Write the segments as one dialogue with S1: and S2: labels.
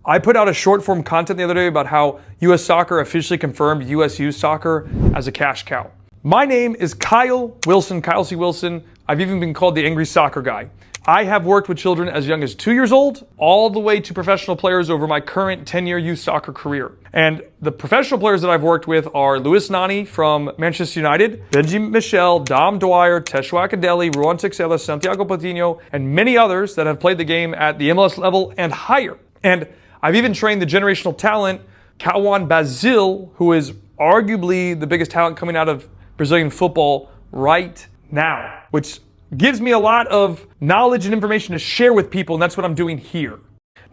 S1: I put out a short form content the other day about how US Soccer officially confirmed US Youth Soccer as a cash cow. My name is Kyle Wilson, Kyle C. Wilson. I've even been called the Angry Soccer Guy. I have worked with children as young as 2 years old, all the way to professional players over my current 10-year youth soccer career. And the professional players that I've worked with are Luis Nani from Manchester United, Benji Michel, Dom Dwyer, Teshuak Adeli, Ruan Tixela, Santiago Patino, and many others that have played the game at the MLS level and higher. And I've even trained the generational talent, Kawan Bazil, who is arguably the biggest talent coming out of Brazilian football right now, which gives me a lot of knowledge and information to share with people, and that's what I'm doing here.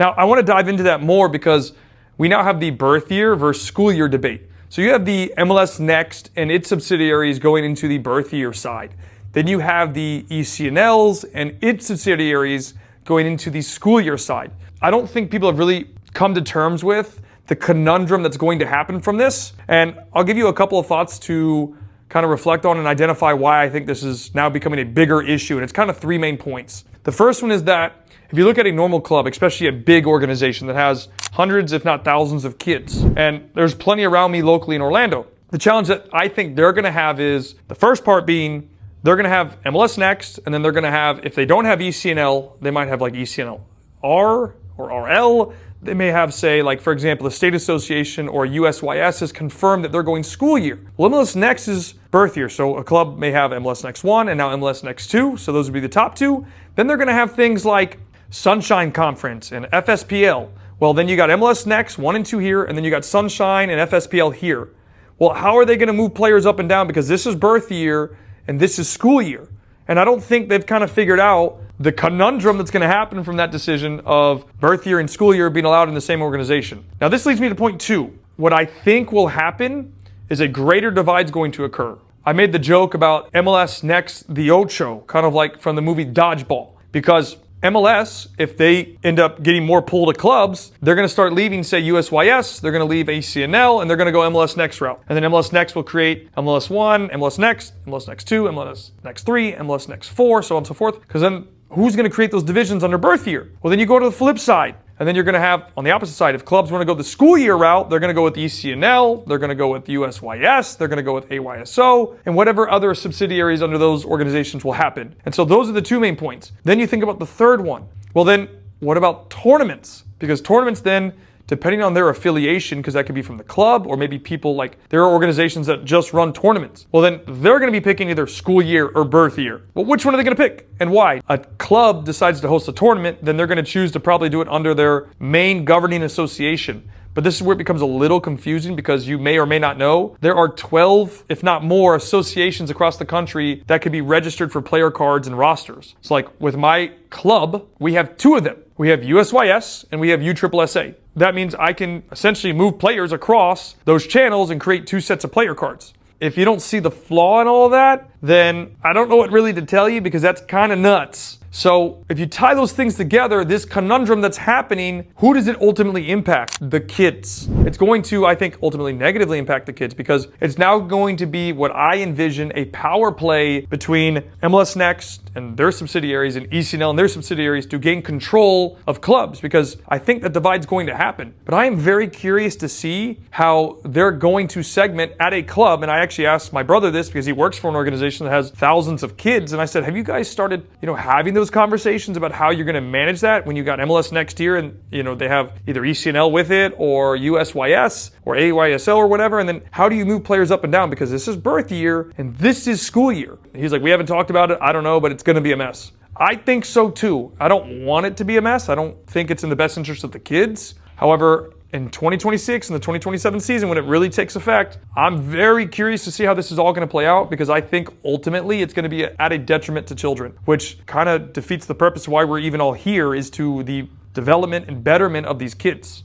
S1: Now, I want to dive into that more because we now have the birth year versus school year debate. So you have the MLS Next and its subsidiaries going into the birth year side. Then you have the ECNLs and its subsidiaries going into the school year side. I don't think people have really come to terms with the conundrum that's going to happen from this, and I'll give you a couple of thoughts to kind of reflect on and identify why I think this is now becoming a bigger issue. And it's kind of three main points. The first one is that if you look at a normal club, especially a big organization that has hundreds, if not thousands of kids, and there's plenty around me locally in Orlando, the challenge that I think they're going to have is the first part being they're going to have MLS Next, and then they're going to have, if they don't have ECNL, they might have like ECNL R or RL. They may have, say, like, for example, the State Association or USYS has confirmed that they're going school year. Well, MLS Next is birth year, so a club may have MLS Next 1 and now MLS Next 2, so those would be the top two. Then they're going to have things like Sunshine Conference and FSPL. Well, then you got MLS Next 1 and 2 here, and then you got Sunshine and FSPL here. Well, how are they going to move players up and down? Because this is birth year and this is school year. And I don't think they've kind of figured out the conundrum that's going to happen from that decision of birth year and school year being allowed in the same organization. Now, this leads me to point two. What I think will happen is a greater divide's going to occur. I made the joke about MLS Next, the Ocho, kind of like from the movie Dodgeball, because MLS, if they end up getting more pull to clubs, they're going to start leaving, say, USYS, they're going to leave ACNL, and they're going to go MLS Next route. And then MLS Next will create MLS 1, MLS Next 2, MLS Next 3, MLS Next 4, so on and so forth. Because then who's going to create those divisions under birth year? Well, then you go to the flip side. And then you're going to have, on the opposite side, if clubs want to go the school year route, they're going to go with ECNL, they're going to go with USYS, they're going to go with AYSO, and whatever other subsidiaries under those organizations will happen. And so those are the two main points. Then you think about the third one. Well, then what about tournaments? Because tournaments then, depending on their affiliation, because that could be from the club or maybe people like, there are organizations that just run tournaments. Well, then they're going to be picking either school year or birth year. Well, which one are they going to pick and why? A club decides to host a tournament, then they're going to choose to probably do it under their main governing association. But this is where it becomes a little confusing because you may or may not know there are 12, if not more, associations across the country that could be registered for player cards and rosters. So like with my club, we have two of them. We have USYS and we have USSSA. That means I can essentially move players across those channels and create two sets of player cards. If you don't see the flaw in all of that, then I don't know what really to tell you because that's kind of nuts. So if you tie those things together, this conundrum that's happening, who does it ultimately impact? The kids. It's going to, I think, ultimately negatively impact the kids because it's now going to be what I envision a power play between MLS Next and their subsidiaries and ECNL and their subsidiaries to gain control of clubs because I think that divide's going to happen. But I am very curious to see how they're going to segment at a club. And I actually asked my brother this because he works for an organization that has thousands of kids. And I said, have you guys started, having those conversations about how you're going to manage that when you got MLS Next here and, they have either ECNL with it or USYS or AYSO or whatever. And then how do you move players up and down? Because this is birth year and this is school year. He's like, we haven't talked about it. I don't know, but it's going to be a mess. I think so too. I don't want it to be a mess. I don't think it's in the best interest of the kids. However, in 2026 and the 2027 season, when it really takes effect, I'm very curious to see how this is all going to play out because I think ultimately it's going to be at a detriment to children, which kind of defeats the purpose of why we're even all here is to the development and betterment of these kids.